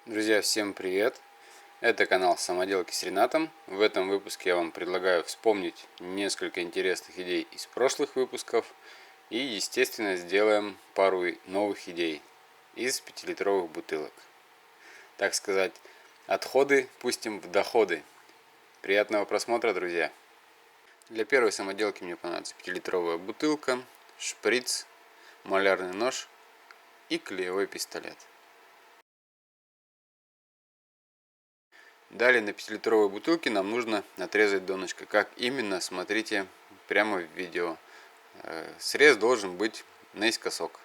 Друзья, всем привет! Это канал Самоделки с Ренатом. В этом выпуске я вам предлагаю вспомнить несколько интересных идей из прошлых выпусков и, естественно, сделаем пару новых идей из 5-литровых бутылок. Так сказать, отходы пустим в доходы. Приятного просмотра, друзья! Для первой самоделки мне понадобится 5-литровая бутылка, шприц, малярный нож и клеевой пистолет. Далее на 5-литровой бутылке нам нужно отрезать донышко. Как именно, смотрите прямо в видео. Срез должен быть наискосок.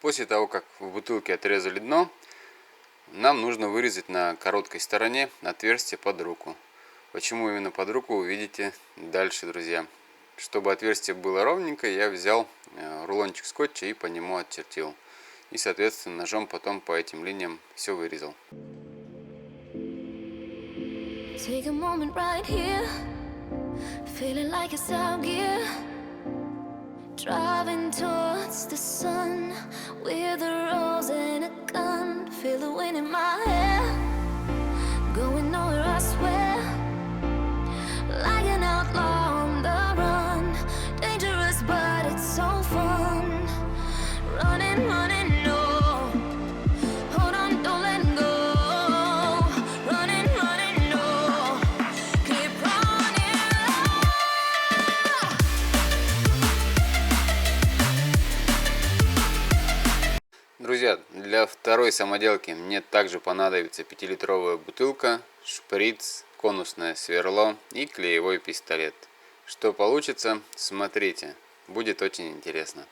После того, как в бутылке отрезали дно, нам нужно вырезать на короткой стороне отверстие под руку. Почему именно под руку, увидите дальше, друзья. Чтобы отверстие было ровненькое, я взял рулончик скотча и по нему отчертил. И, соответственно, ножом потом по этим линиям все вырезал. Take a moment right here, feeling like it's out gear, driving towards the sun with a rose and a gun. Feel the wind in my hair, going nowhere I swear, like an outlaw on the run, dangerous but it's so fun, running, running, no, hold on, don't let go, running, running, no, keep running. Друзья, для второй самоделки мне также понадобится 5-литровая бутылка, шприц, конусное сверло и клеевой пистолет. Что получится, смотрите, будет очень интересно.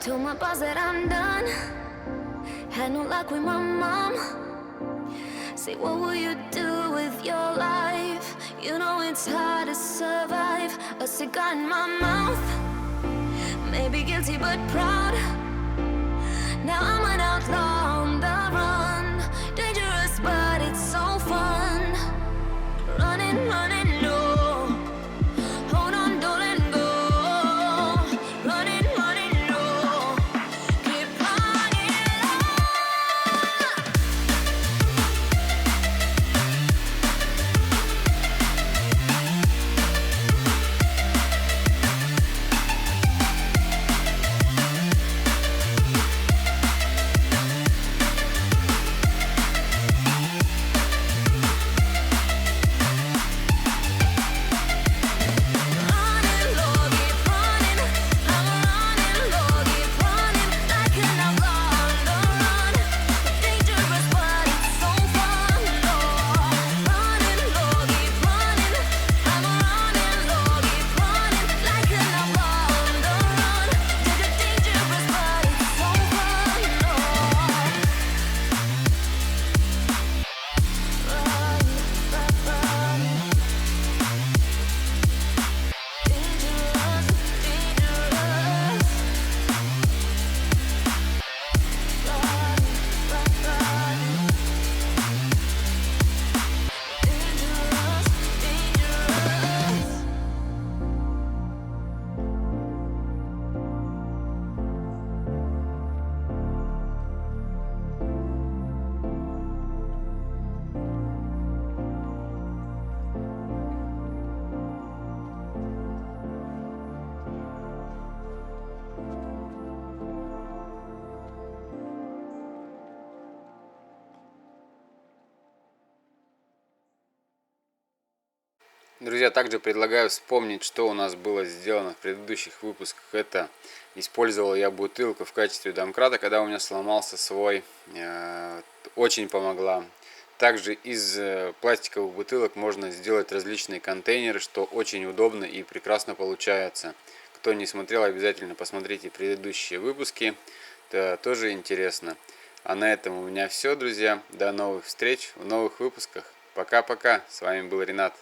Told my boss that I'm done. Had no luck with my mom. Say, what will you do with your life? You know it's hard to survive. A cigar in my mouth. Maybe guilty but proud. Now I'm an outlaw on the run. Dangerous but it's so fun. Running, running, no. Hold on, don't let go. Running, running, no. Keep running. Друзья, также предлагаю вспомнить, что у нас было сделано в предыдущих выпусках. Это использовал я бутылку в качестве домкрата, когда у меня сломался свой. Очень помогла. Также из пластиковых бутылок можно сделать различные контейнеры, что очень удобно и прекрасно получается. Кто не смотрел, обязательно посмотрите предыдущие выпуски. Это тоже интересно. А на этом у меня все, друзья. До новых встреч в новых выпусках. Пока-пока. С вами был Ренат.